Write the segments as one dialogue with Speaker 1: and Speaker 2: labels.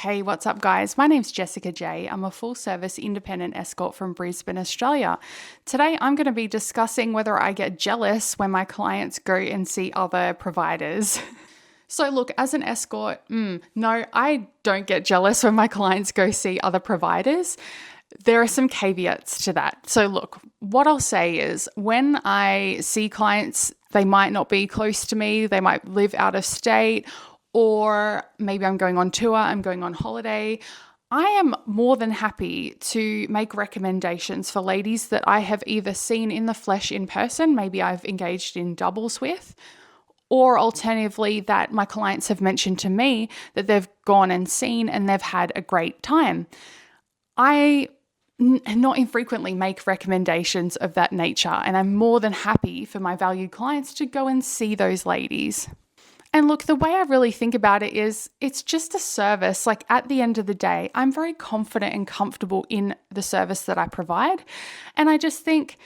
Speaker 1: Hey, what's up, guys? My name's Jessica J. I'm a full service independent escort from Brisbane, Australia. Today, I'm going to be discussing whether I get jealous when my clients go and see other providers. So, look, as an escort, no, I don't get jealous when my clients go see other providers. There are some caveats to that. So, look, what I'll say is when I see clients, they might not be close to me, they might live out of state, or maybe I'm going on tour, I'm going on holiday. I am more than happy to make recommendations for ladies that I have either seen in the flesh in person, maybe I've engaged in doubles with, or alternatively that my clients have mentioned to me that they've gone and seen and they've had a great time. I not infrequently make recommendations of that nature, and I'm more than happy for my valued clients to go and see those ladies. And look, the way I really think about it is it's just a service. Like at the end of the day, I'm very confident and comfortable in the service that I provide. And I just think,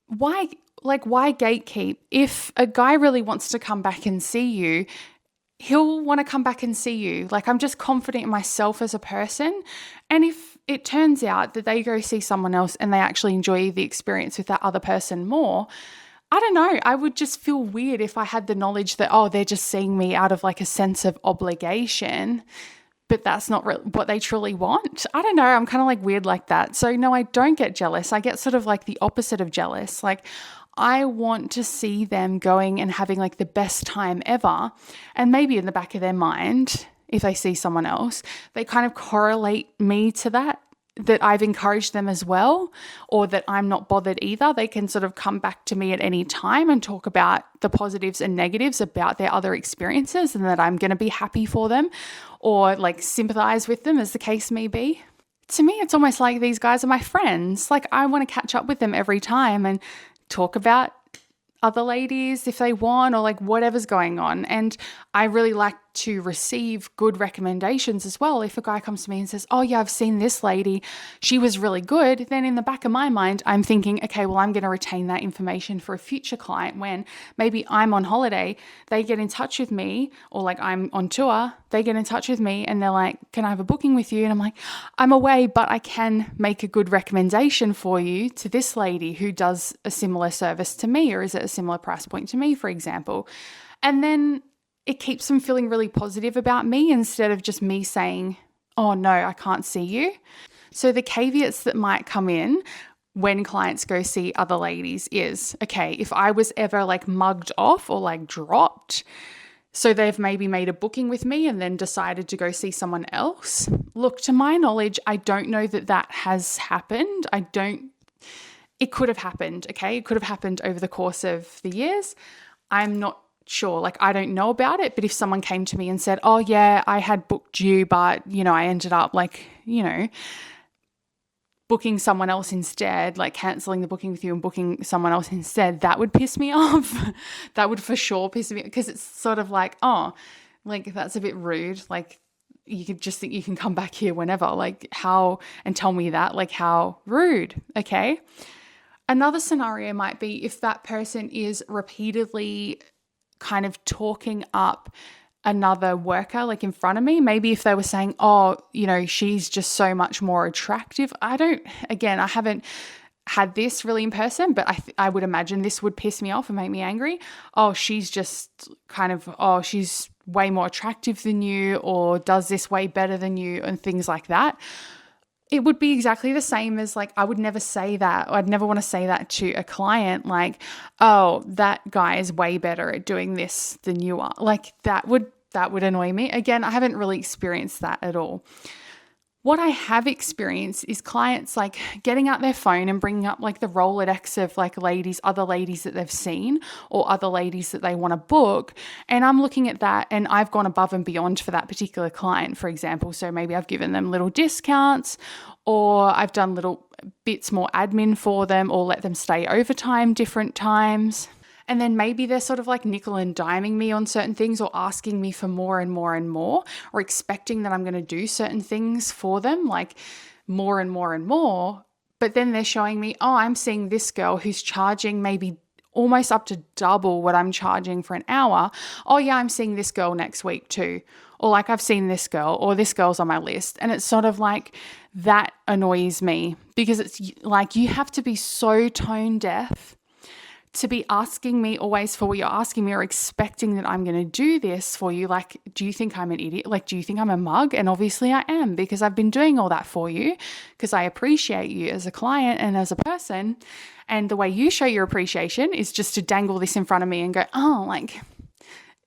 Speaker 1: why gatekeep? If a guy really wants to come back and see you, he'll want to come back and see you. Like I'm just confident in myself as a person. And if it turns out that they go see someone else and they actually enjoy the experience with that other person more, I don't know. I would just feel weird if I had the knowledge that, oh, they're just seeing me out of like a sense of obligation, but that's not what they truly want. I don't know. I'm kind of like weird like that. So no, I don't get jealous. I get sort of like the opposite of jealous. Like I want to see them going and having like the best time ever. And maybe in the back of their mind, if they see someone else, they kind of correlate me to that I've encouraged them as well, or that I'm not bothered either. They can sort of come back to me at any time and talk about the positives and negatives about their other experiences, and that I'm going to be happy for them or like sympathize with them, as the case may be. To me, it's almost like these guys are my friends. Like I want to catch up with them every time and talk about other ladies if they want, or like whatever's going on. And I really like to receive good recommendations as well. If a guy comes to me and says, oh yeah, I've seen this lady, she was really good, then in the back of my mind, I'm thinking, okay, well, I'm going to retain that information for a future client when maybe I'm on holiday, they get in touch with me, or like I'm on tour, they get in touch with me and they're like, can I have a booking with you? And I'm like, I'm away, but I can make a good recommendation for you to this lady who does a similar service to me, or is at a similar price point to me, for example. And then it keeps them feeling really positive about me instead of just me saying, oh no, I can't see you. So the caveats that might come in when clients go see other ladies is, okay, if I was ever like mugged off or like dropped, so they've maybe made a booking with me and then decided to go see someone else. Look, to my knowledge, I don't know that has happened. It could have happened, okay? It could have happened over the course of the years. I'm not sure, like I don't know about it, but if someone came to me and said, oh yeah, I had booked you, but I ended up like, booking someone else instead, like canceling the booking with you and booking someone else instead, that would piss me off. That would for sure piss me off, because it's sort of like, oh, like that's a bit rude. Like you could just think you can come back here whenever, like how, and tell me that, like how rude, okay? Another scenario might be if that person is repeatedly kind of talking up another worker like in front of me. Maybe if they were saying, oh, she's just so much more attractive. I haven't had this really in person, but I would imagine this would piss me off and make me angry. Oh, she's just kind of, oh, she's way more attractive than you, or does this way better than you, and things like that. It would be exactly the same as like, I would never say that. I'd never want to say that to a client, like, oh, that guy is way better at doing this than you are. Like that would annoy me. Again, I haven't really experienced that at all. What I have experienced is clients like getting out their phone and bringing up like the Rolodex of like other ladies that they've seen, or other ladies that they want to book. And I'm looking at that and I've gone above and beyond for that particular client, for example. So maybe I've given them little discounts, or I've done little bits more admin for them, or let them stay overtime different times. And then maybe they're sort of like nickel and diming me on certain things, or asking me for more and more and more, or expecting that I'm going to do certain things for them, like more and more and more. But then they're showing me, oh, I'm seeing this girl who's charging maybe almost up to double what I'm charging for an hour. Oh yeah, I'm seeing this girl next week too. or like I've seen this girl, or this girl's on my list. And it's sort of like that annoys me, because it's like you have to be so tone deaf to be asking me always for what you're asking me, or expecting that I'm going to do this for you. Like, do you think I'm an idiot? Like, do you think I'm a mug? And obviously I am, because I've been doing all that for you, because I appreciate you as a client and as a person. And the way you show your appreciation is just to dangle this in front of me and go, oh, like,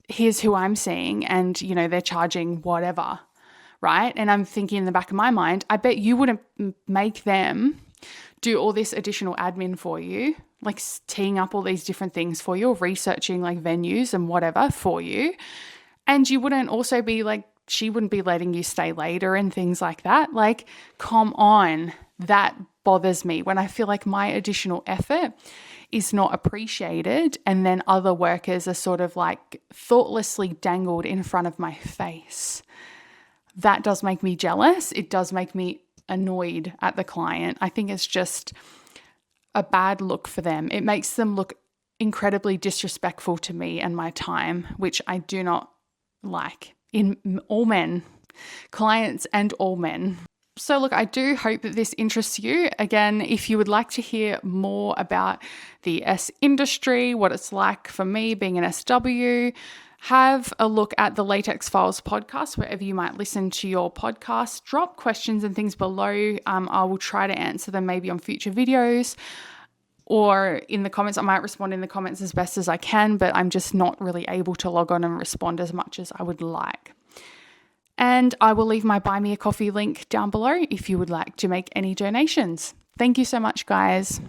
Speaker 1: here's who I'm seeing, and, you know, they're charging whatever, right? And I'm thinking in the back of my mind, I bet you wouldn't make them do all this additional admin for you, like teeing up all these different things for you, or researching like venues and whatever for you. And you wouldn't also be like, she wouldn't be letting you stay later and things like that. Like, come on, that bothers me when I feel like my additional effort is not appreciated, and then other workers are sort of like thoughtlessly dangled in front of my face. That does make me jealous. It does make me annoyed at the client. I think it's just a bad look for them. It makes them look incredibly disrespectful to me and my time, which I do not like in all men, clients and all men. So look, I do hope that this interests you. Again, if you would like to hear more about the S industry, what it's like for me being an SW, have a look at the Latex Files podcast, wherever you might listen to your podcast. Drop questions and things below. I will try to answer them maybe on future videos, or in the comments. I might respond in the comments as best as I can, but I'm just not really able to log on and respond as much as I would like. And I will leave my Buy Me a Coffee link down below if you would like to make any donations. Thank you so much, guys.